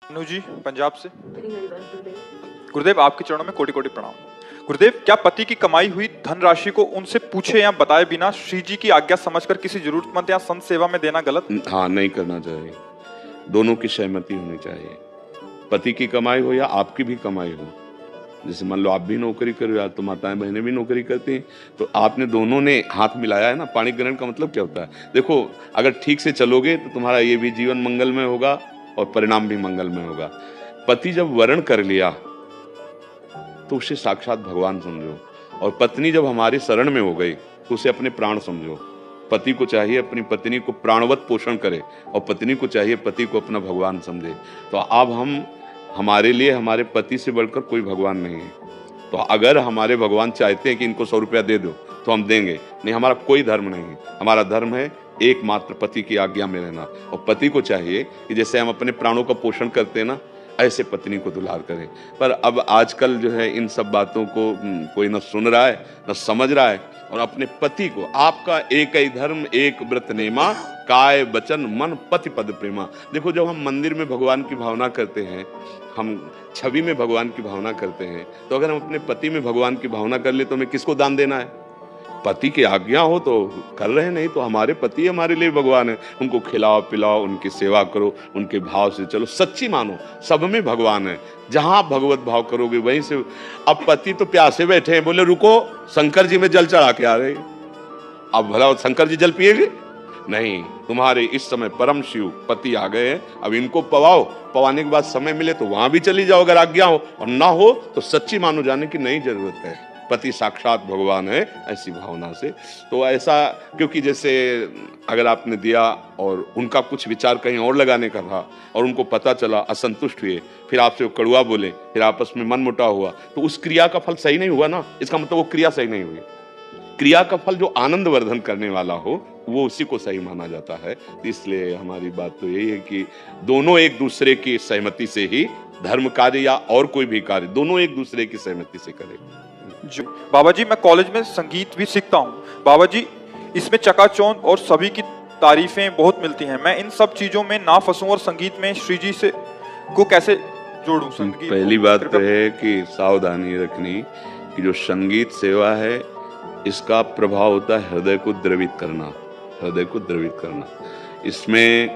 अनु जी पंजाब से। गुरुदेव आपके चरणों में कोटि कोटि प्रणाम। गुरुदेव, क्या पति की कमाई हुई धनराशि को उनसे पूछे या बताए बिना श्री जी की आज्ञा समझकर किसी जरूरतमंद या संत सेवा में देना गलत? हाँ, नहीं करना चाहिए। दोनों की सहमति होनी चाहिए। पति की कमाई हो या आपकी भी कमाई हो, जैसे मान लो आप भी नौकरी कर रहे हो, तो माताएं बहनें भी नौकरी करती हैं, तो आपने दोनों ने हाथ मिलाया है ना। पाणी ग्रहण का मतलब क्या होता है? देखो, अगर ठीक से चलोगे तो तुम्हारा ये भी जीवन मंगलमय होगा और परिणाम भी मंगलमय होगा। पति जब वरण कर लिया तो उसे साक्षात भगवान समझो, और पत्नी जब हमारी शरण में हो गई तो उसे अपने प्राण समझो। पति को चाहिए अपनी पत्नी को प्राणवत पोषण करे, और पत्नी को चाहिए पति को अपना भगवान समझे। तो अब हमारे लिए हमारे पति से बढ़कर कोई भगवान नहीं है। तो अगर हमारे भगवान चाहते हैं कि इनको 100 रुपया दे दो तो हम देंगे, नहीं, हमारा कोई धर्म नहीं है। हमारा धर्म है एकमात्र पति की आज्ञा में रहना, और पति को चाहिए कि जैसे हम अपने प्राणों का पोषण करते हैं ना, ऐसे पत्नी को दुलार करें। पर अब आजकल जो है इन सब बातों को कोई न सुन रहा है न समझ रहा है, और अपने पति को, आपका एक ही धर्म एक व्रत नेमा, काय वचन मन पति पद प्रेमा। देखो, जब हम मंदिर में भगवान की भावना करते हैं, हम छवि में भगवान की भावना करते हैं, तो अगर हम अपने पति में भगवान की भावना कर ले तो हमें किसको दान देना है? पति की आज्ञा हो तो कर रहे हैं, नहीं तो हमारे पति हमारे लिए भगवान है। उनको खिलाओ पिलाओ, उनकी सेवा करो, उनके भाव से चलो, सच्ची मानो, सब में भगवान है। जहां आप भगवत भाव करोगे वहीं से। अब पति तो प्यासे बैठे हैं, बोले रुको शंकर जी में जल चढ़ा के आ रहे हैं। अब भला शंकर जी जल पिएंगे? नहीं, तुम्हारे इस समय परम शिव पति आ गए हैं, अब इनको पवाओ। पवाने के बाद समय मिले तो वहां भी चली जाओ अगर आज्ञा हो, और ना हो तो सच्ची मानो जाने की नहीं जरूरत है। पति साक्षात भगवान है, ऐसी भावना से। तो ऐसा, क्योंकि जैसे अगर आपने दिया और उनका कुछ विचार कहीं और लगाने का था, और उनको पता चला, असंतुष्ट हुए, फिर आपसे वो कड़वा बोले, फिर आपस में मन मुटाव हुआ, तो उस क्रिया का फल सही नहीं हुआ ना। इसका मतलब वो क्रिया सही नहीं हुई। क्रिया का फल जो आनंद वर्धन करने वाला हो वो उसी को सही माना जाता है। इसलिए हमारी बात तो यही है कि दोनों एक दूसरे की सहमति से ही धर्म कार्य या और कोई भी कार्य, दोनों एक दूसरे की सहमति से करें। जी बाबा जी, मैं कॉलेज में संगीत भी सीखता हूँ। बाबा जी, इसमें चकाचौंध और सभी की तारीफें बहुत मिलती हैं। मैं इन सब चीजों में ना फंसूं और संगीत में श्री जी से को कैसे जोड़ूं? संगीत पहली बात तो है कि सावधानी रखनी कि जो संगीत सेवा है इसका प्रभाव होता है हृदय को द्रवित करना, हृदय को द्रवित करना। इसमें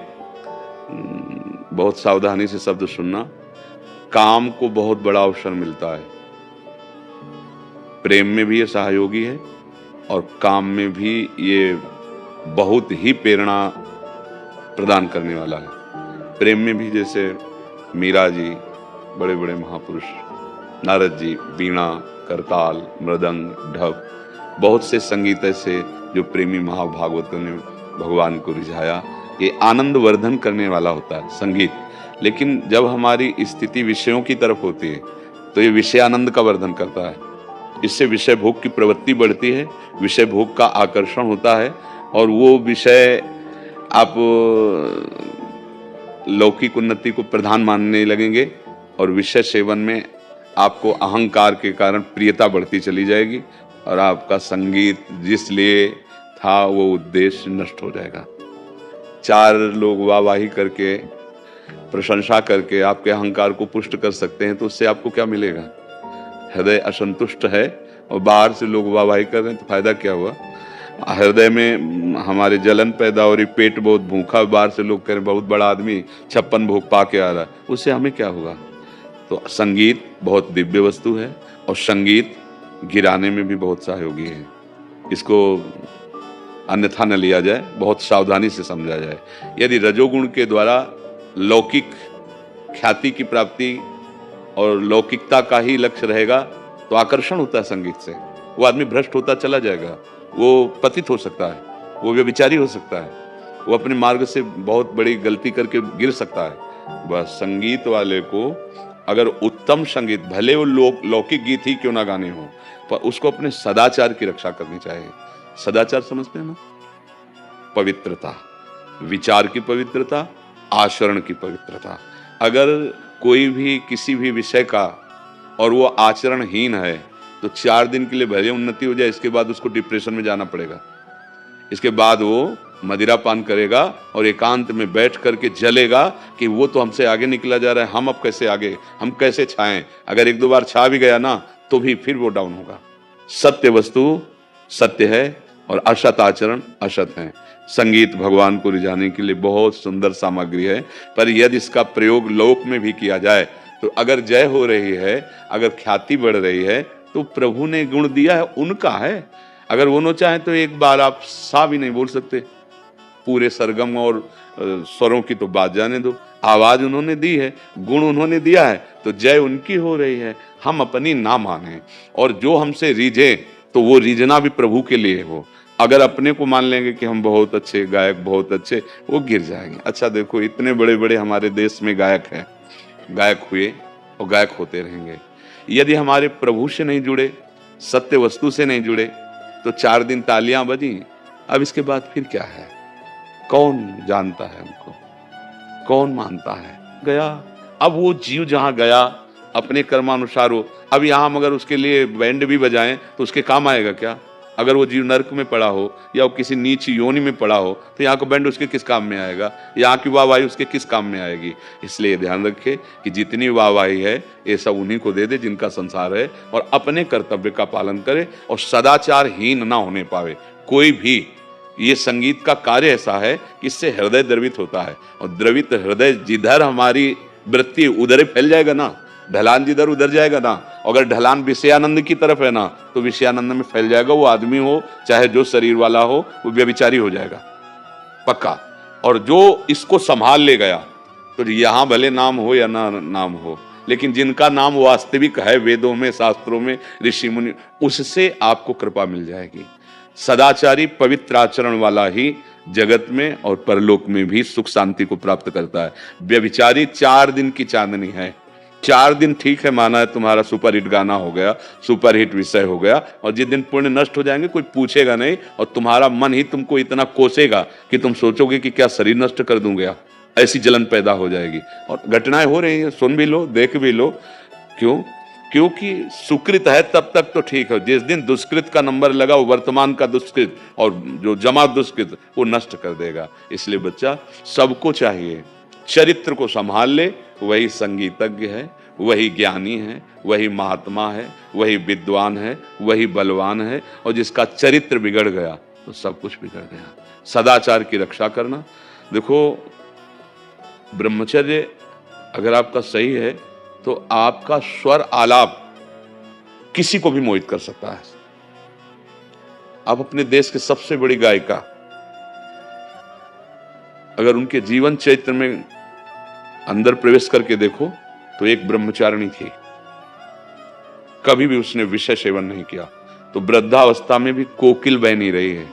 बहुत सावधानी से शब्द सुनना। काम को बहुत बड़ा अवसर मिलता है, प्रेम में भी ये सहयोगी है और काम में भी ये बहुत ही प्रेरणा प्रदान करने वाला है। प्रेम में भी जैसे मीरा जी, बड़े बड़े महापुरुष, नारद जी, वीणा, करताल, मृदंग, ढप, बहुत से संगीत ऐसे जो प्रेमी महाभागवतों ने भगवान को रिझाया। ये आनंद वर्धन करने वाला होता है संगीत। लेकिन जब हमारी स्थिति विषयों की तरफ होती है तो ये विषय आनंद का वर्धन करता है। इससे विषय भोग की प्रवृत्ति बढ़ती है, विषय भोग का आकर्षण होता है, और वो विषय आप लौकिक उन्नति को प्रधान मानने लगेंगे, और विषय सेवन में आपको अहंकार के कारण प्रियता बढ़ती चली जाएगी, और आपका संगीत जिस लिए था वो उद्देश्य नष्ट हो जाएगा। 4 लोग वाहवाही करके, प्रशंसा करके आपके अहंकार को पुष्ट कर सकते हैं, तो उससे आपको क्या मिलेगा? हृदय असंतुष्ट है और बाहर से लोग वाहवाही कर रहे हैं, तो फायदा क्या हुआ? हृदय में हमारे जलन पैदा हो रही, पेट बहुत भूखा, बाहर से लोग कह रहे बहुत बड़ा आदमी 56 भोग पा के आ रहा है, उससे हमें क्या होगा? तो संगीत बहुत दिव्य वस्तु है, और संगीत गिराने में भी बहुत सहयोगी है। इसको अन्यथा न लिया जाए, बहुत सावधानी से समझा जाए। यदि रजोगुण के द्वारा लौकिक ख्याति की प्राप्ति और लौकिकता का ही लक्ष्य रहेगा तो आकर्षण होता है संगीत से, वो आदमी भ्रष्ट होता चला जाएगा, वो पतित हो सकता है, वो व्यभिचारी हो सकता है, वो अपने मार्ग से बहुत बड़ी गलती करके गिर सकता है। बस संगीत वाले को अगर उत्तम संगीत, भले वो लौकिक गीत ही क्यों ना गाने हो, पर उसको अपने सदाचार की रक्षा करनी चाहिए। सदाचार समझते हैं ना? पवित्रता, विचार की पवित्रता, आचरण की पवित्रता। अगर कोई भी किसी भी विषय का और वो आचरणहीन है तो 4 दिन के लिए भले उन्नति हो जाए, इसके बाद उसको डिप्रेशन में जाना पड़ेगा। इसके बाद वो मदिरा पान करेगा और एकांत में बैठ करके जलेगा कि वो तो हमसे आगे निकला जा रहा है, हम अब कैसे आगे, हम कैसे छाएं। अगर एक दो बार छा भी गया ना तो भी फिर वो डाउन होगा। सत्य वस्तु सत्य है और असत आचरण असत है। संगीत भगवान को रिझाने के लिए बहुत सुंदर सामग्री है, पर यदि इसका प्रयोग लोक में भी किया जाए तो अगर जय हो रही है, अगर ख्याति बढ़ रही है, तो प्रभु ने गुण दिया है, उनका है। अगर वो न चाहे तो एक बार आप सा भी नहीं बोल सकते, पूरे सरगम और स्वरों की तो बात जाने दो। आवाज उन्होंने दी है, गुण उन्होंने दिया है, तो जय उनकी हो रही है। हम अपनी ना माने और जो हमसे रीझे तो वो रीझना भी प्रभु के लिए हो। अगर अपने को मान लेंगे कि हम बहुत अच्छे गायक, बहुत अच्छे, वो गिर जाएंगे। अच्छा देखो, इतने बड़े बड़े हमारे देश में गायक हैं, गायक हुए और गायक होते रहेंगे। यदि हमारे प्रभु से नहीं जुड़े, सत्य वस्तु से नहीं जुड़े, तो 4 दिन तालियां बजी, अब इसके बाद फिर क्या है? कौन जानता है उनको, कौन मानता है? गया। अब वो जीव जहां गया अपने कर्मानुसार हो। अब यहां मगर उसके लिए बैंड भी बजाएं तो उसके काम आएगा क्या? अगर वो जीव नरक में पड़ा हो या वो किसी नीच योनि में पड़ा हो तो यहाँ का बैंड उसके किस काम में आएगा? यहाँ की वाहवाही उसके किस काम में आएगी? इसलिए ध्यान रखे कि जितनी वाहवाही है ये सब उन्हीं को दे दे जिनका संसार है, और अपने कर्तव्य का पालन करे और सदाचारहीन ना होने पावे कोई भी। ये संगीत का कार्य ऐसा है कि इससे हृदय द्रवित होता है, और द्रवित हृदय जिधर हमारी वृत्ति उधर ही फैल जाएगा ना, ढलान जिधर उधर जाएगा ना। अगर ढलान विषयानंद की तरफ है ना तो विषयानंद में फैल जाएगा। वो आदमी हो चाहे जो शरीर वाला हो, वो व्यभिचारी हो जाएगा पक्का। और जो इसको संभाल ले गया तो यहाँ भले नाम हो या ना नाम हो, लेकिन जिनका नाम वास्तविक है वेदों में, शास्त्रों में, ऋषि मुनि, उससे आपको कृपा मिल जाएगी। सदाचारी पवित्र आचरण वाला ही जगत में और परलोक में भी सुख शांति को प्राप्त करता है। व्यभिचारी 4 दिन की चांदनी है। 4 दिन ठीक है, माना है तुम्हारा सुपरहिट गाना हो गया, सुपरहिट विषय हो गया, और जिस दिन पुण्य नष्ट हो जाएंगे कोई पूछेगा नहीं, और तुम्हारा मन ही तुमको इतना कोसेगा कि तुम सोचोगे कि क्या शरीर नष्ट कर दूंगा। ऐसी जलन पैदा हो जाएगी। और घटनाएं हो रही हैं, सुन भी लो, देख भी लो। क्यों? क्योंकि सुकृत है तब तक तो ठीक है, जिस दिन दुष्कृत का नंबर लगा, वो वर्तमान का दुष्कृत और जो जमा दुष्कृत वो नष्ट कर देगा। इसलिए बच्चा, सबको चाहिए चरित्र को संभाल ले। वही संगीतज्ञ है, वही ज्ञानी है, वही महात्मा है, वही विद्वान है, वही बलवान है। और जिसका चरित्र बिगड़ गया तो सब कुछ बिगड़ गया। सदाचार की रक्षा करना। देखो, ब्रह्मचर्य अगर आपका सही है तो आपका स्वर आलाप किसी को भी मोहित कर सकता है। आप अपने देश के सबसे बड़ी गायिका, अगर उनके जीवन चरित्र में अंदर प्रवेश करके देखो तो एक ब्रह्मचारिणी थी, कभी भी उसने विषय सेवन नहीं किया। तो वृद्धावस्था में भी कोकिल बहनी रही है,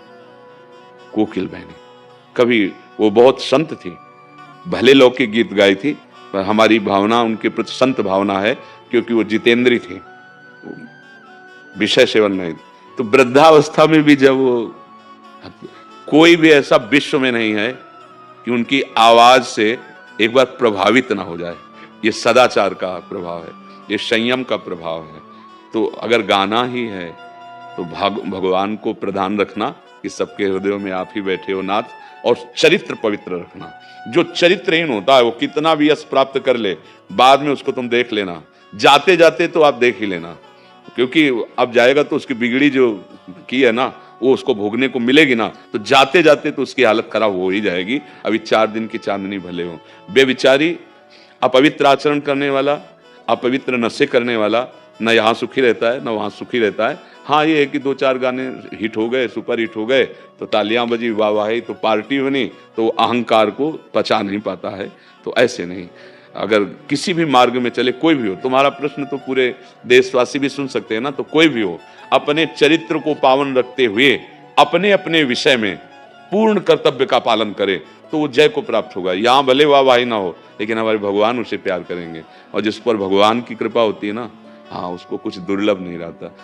कोकिल बहनी। कभी वो बहुत संत थी, भले लौकिक गीत गाई थी, पर हमारी भावना उनके प्रति संत भावना है, क्योंकि वो जितेंद्री थी, विषय सेवन नहीं। तो वृद्धावस्था में भी जब वो, कोई भी ऐसा विश्व में नहीं है कि उनकी आवाज से एक बार प्रभावित ना हो जाए। ये सदाचार का प्रभाव है, ये संयम का प्रभाव है। तो अगर गाना ही है तो भगवान को प्रधान रखना कि सबके हृदयों में आप ही बैठे हो नाथ, और चरित्र पवित्र रखना। जो चरित्रहीन होता है वो कितना भी यश प्राप्त कर ले, बाद में उसको तुम देख लेना, जाते जाते तो आप देख ही लेना, क्योंकि अब जाएगा तो उसकी बिगड़ी जो की है ना वो उसको भोगने को मिलेगी ना, तो जाते जाते तो उसकी हालत खराब हो ही जाएगी। अभी 4 दिन की चांदनी भले हो। बेविचारी, अपवित्र आचरण करने वाला, अपवित्र नशे करने वाला, न यहाँ सुखी रहता है न वहाँ सुखी रहता है। हाँ, ये है कि 2-4 गाने हिट हो गए, सुपर हिट हो गए तो तालियां बजी, वाहवाही, तो पार्टी बनी, तो अहंकार को पचा नहीं पाता है। तो ऐसे नहीं, अगर किसी भी मार्ग में चले, कोई भी हो, तुम्हारा प्रश्न तो पूरे देशवासी भी सुन सकते हैं ना, तो कोई भी हो, अपने चरित्र को पावन रखते हुए अपने अपने विषय में पूर्ण कर्तव्य का पालन करे तो वो जय को प्राप्त होगा। यहाँ भले वाहवाही ना हो, लेकिन हमारे भगवान उसे प्यार करेंगे, और जिस पर भगवान की कृपा होती है ना, हाँ, उसको कुछ दुर्लभ नहीं रहता।